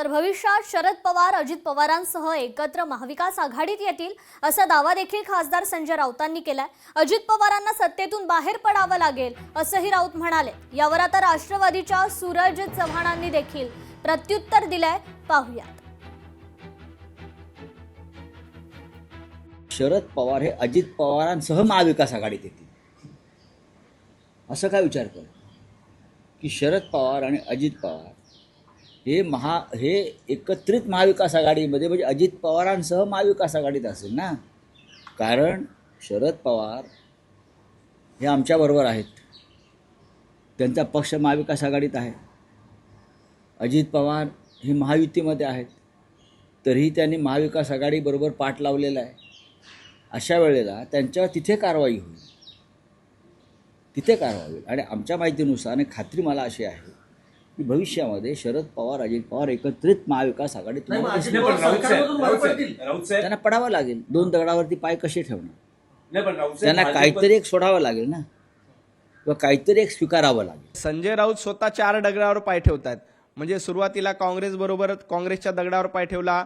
तर भविष्यात शरद पवार अजित पवारांसह एकत्र महाविकास आघाडीत येतील असा दावा देखील खासदार संजय राऊतांनी केलाय। अजित पवारांना सत्तेतून बाहेर पडावं लागेल असंही राऊत म्हणाले। यावर आता राष्ट्रवादीच्या सूरज चव्हाणांनी देखील प्रत्युत्तर दिलंय, पाहूयात। शरद पवार हे अजित पवारांसह महाविकास आघाडीत येतील असं काय विचार कर की शरद पवार आणि अजित पवार हे एकत्रित महाविकास आघाडीमध्ये म्हणजे अजित पवारांसह महाविकास आघाडीत असेल ना। कारण शरद पवार हे आमच्याबरोबर आहेत, त्यांचा पक्ष महाविकास आघाडीत आहे। अजित पवार हे महायुतीमध्ये आहेत, तरीही त्यांनी महाविकास आघाडीबरोबर पाठ लावलेला आहे। अशा वेळेला त्यांच्यावर तिथे कारवाई होईल आणि आमच्या माहितीनुसार आणि खात्री मला अशी आहे की भविष्यामध्ये शरद पवार अजित पवार एकत्रित महाविकास आघाडीत त्यांना पडावं लागेल। दोन दगडावरती पाय कसे ठेवणार? त्यांना काहीतरी एक सोडावं लागेल ना, किंवा काहीतरी एक स्वीकारावं लागेल। संजय राऊत स्वतः 4 दगडावर पाय ठेवतात। म्हणजे सुरुवातीला काँग्रेसच्या दगडावर पाय ठेवला,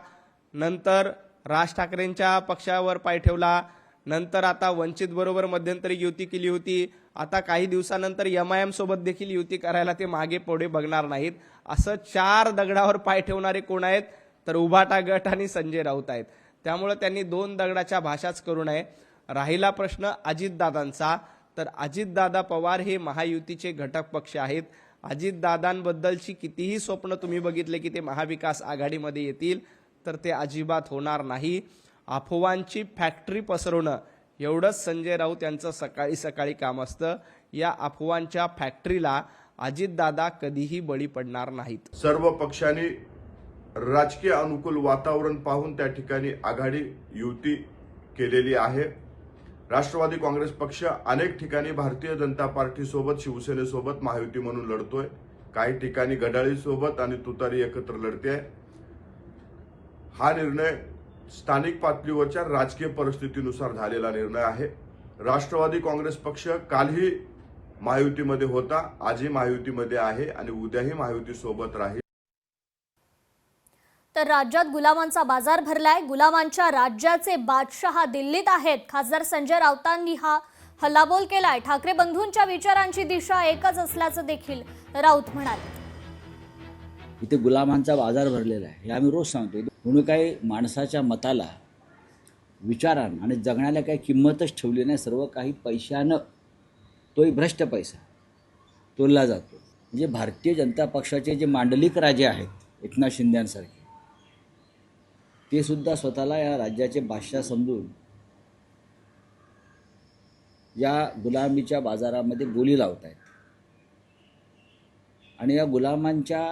नंतर राज ठाकरेंच्या पक्षावर पाय ठेवला, नंतर आता वंचित बरोबर मध्यंतरी युती केली होती। आता काही दिवसानंतर MIM सोबत देखील युती करायला ते मागे पुढे बघणार नाहीत। असं 4 दगडावर पाय ठेवणारे कोण आहेत? तर उभाटा गट आणि संजय राऊत आहेत। त्यामुळे त्यांनी 2 दगडाच्या भाषाच करू नये। राहिला प्रश्न अजितदादांचा, तर अजितदादा पवार हे महायुतीचे घटक पक्ष आहेत। अजितदादांबद्दलची कितीही स्वप्न तुम्ही बघितले की ते महाविकास आघाडीमध्ये येतील, तर ते अजिबात होणार नाही। अफवांची फॅक्टरी पसरवणं एवढंच संजय राऊत यांचं सकाळी काम असतं। या अफवांच्या फॅक्टरीला अजितदादा कधीही बळी पडणार नाहीत। सर्व पक्षांनी राजकीय अनुकूल वातावरण पाहून त्या ठिकाणी आघाडी युती केलेली आहे। राष्ट्रवादी काँग्रेस पक्ष अनेक ठिकाणी भारतीय जनता पार्टी सोबत, शिवसेनेसोबत महायुती म्हणून लढतोय। काही ठिकाणी घड्याळी सोबत आणि तुतारी एकत्र लढते। हा निर्णय स्थानिक पातळीवरच्या राजकीय परिस्थितीनुसार झालेला निर्णय आहे। राष्ट्रवादी काँग्रेस पक्ष कालही महायुतीमध्ये होता, आजही महायुतीमध्ये आहे आणि उद्याही महायुती सोबत राहील। तर राज्यात गुलामांचा बाजार भरलाय। गुलामांच्या राज्याचे बादशाह दिल्लीत आहेत। खासदार संजय राऊतांनी हा हल्लाबोल केलाय। ठाकरे बंधूंच्या विचारांची दिशा एकच असल्याचं देखील राऊत म्हणाले। इथे गुलामांचा बाजार भरलेला आहे हे आम्ही रोज सांगतो। म्हणून काही माणसाच्या मताला, विचारांना आणि जगण्याला काही किंमतच ठेवली नाही। सर्व काही पैशानं, तोही भ्रष्ट पैसा तोलला जातो। म्हणजे भारतीय जनता पक्षाचे जे मांडलिक राजे आहेत एकनाथ शिंदेसारखे, ते सुद्धा स्वतःला या राज्याचे बादशाह समजून या गुलामीच्या बाजारामध्ये बोली लावत आहेत। आणि या गुलामांच्या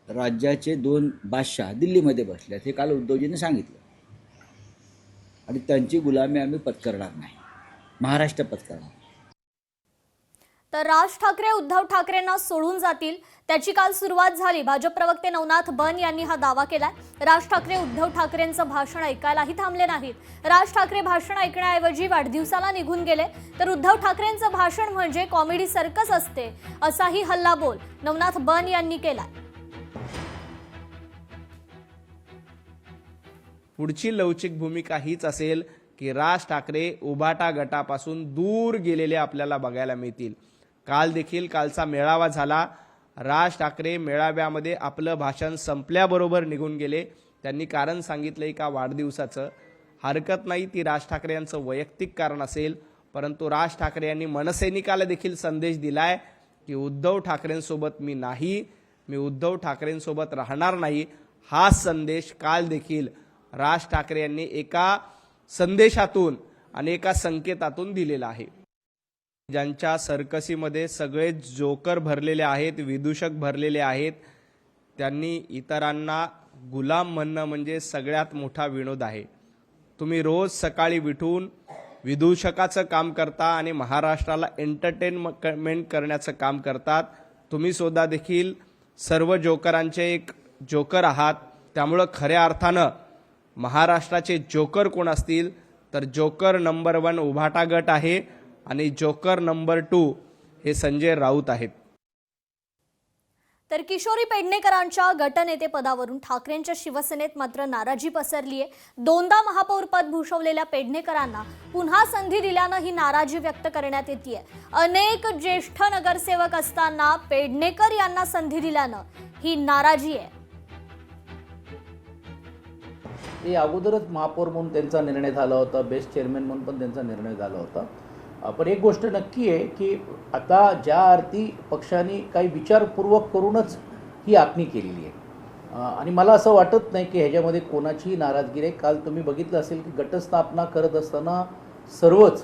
राज्याचे 2 बादशाह दिल्लीमध्ये बसले आहेत हे काल उद्धवजींनी सांगितलं। आणि त्यांची गुलामी आम्ही पत्करणार नाही, महाराष्ट्र पत्करणार। तर राज ठाकरे उद्धव ठाकरेंना सोडून जातील त्याची काल सुरुवात झाली। भाजप प्रवक्ते नवनाथ बन यांनी हा दावा केलाय। राज ठाकरे उद्धव ठाकरेंचं भाषण ऐकायलाही थांबले नाहीत। राज ठाकरे भाषण ऐकण्याऐवजी वाढदिवसाला निघून गेले, तर उद्धव ठाकरेंचं भाषण म्हणजे कॉमेडी सर्कस असते असाही हल्लाबोल नवनाथ बन यांनी केलाय। पुढची लवचिक भूमिका हीच असेल की राज ठाकरे उभाटा गटापासून दूर गेलेले आपल्याला बघायला मिळतील। कालचा मेळावा झाला। राज ठाकरे मेळाव्यामध्ये आपलं भाषण संपल्याबरोबर निघून गेले। त्यांनी कारण सांगितलं का वाढदिवसाचं। हरकत नाही, ती राज ठाकरे यांचं वैयक्तिक कारण असेल, परंतु राज ठाकरे यांनी मनसैनिकाला देखील संदेश दिलाय की उद्धव ठाकरेंसोबत मी नाही, मी उद्धव ठाकरेंसोबत राहणार नाही। हा संदेश काल देखील राज ठाकरे यांनी एका संदेशातून आणि एका संकेतातून दिलेला आहे। ज्यांच्या सर्कसीमध्ये सगळे जोकर भरलेले आहेत, विदूषक भरलेले आहेत, त्यांनी इतरांना गुलाम म्हणणं म्हणजे सगळ्यात मोठा विनोद आहे। तुम्ही रोज सकाळी उठून विदूषकाचं काम करता आणि महाराष्ट्राला एंटरटेनमेंट करण्याचं काम करतात। तुम्ही सुद्धा देखील सर्व जोकरांचे एक जोकर आहात। त्यामुळे खऱ्या अर्थानं महाराष्ट्राचे जोकर कोण असतील तर जोकर नंबर 1 उभाटा गट आहे आणि जोकर नंबर 2 हे संजय राऊत आहेत। तर किशोरी पेडणेकरांच्या गटनेते पदावरून ठाकरेंच्या शिवसेनेत मात्र नाराजी पसरली आहे। दोनदा महापौरपद भूषवलेल्या पेडणेकरांना पुन्हा संधी दिल्यानं ही नाराजी व्यक्त करण्यात येते। अनेक ज्येष्ठ नगरसेवक असताना पेडणेकर यांना संधी दिल्यानं ही नाराजी आहे। हे अगोदरच महापौर म्हणून त्यांचा निर्णय झाला होता, बेस्ट चेअरमॅन म्हणून पण त्यांचा निर्णय झाला होता। पण एक गोष्ट नक्की आहे की आता ज्या अर्थी पक्षाने काही विचारपूर्वक करूनच ही आखणी केलेली आहे आणि मला असं वाटत नाही की ह्याच्यामध्ये कोणाचीही नाराजगी आहे। काल तुम्ही बघितलं असेल की गटस्थापना करत असताना सर्वच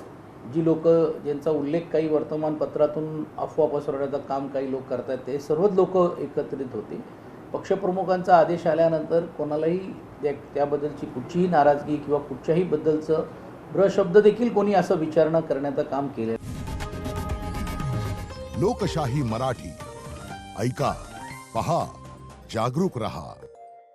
जी लोक ज्यांचा उल्लेख काही वर्तमानपत्रातून अफवा पसरवण्याचं काम काही लोक करतात ते सर्वच लोक एकत्रित होते। पक्षप्रमुखांचा आदेश आल्यानंतर कोणालाही त्याबद्दलची कुठचीही नाराजगी किंवा कुठच्याही बद्दलचं ब्रशब्द देखील कोणी असं विचारणा करण्याचं काम केलं। लोकशाही मराठी ऐका, पहा, जागरूक रहा।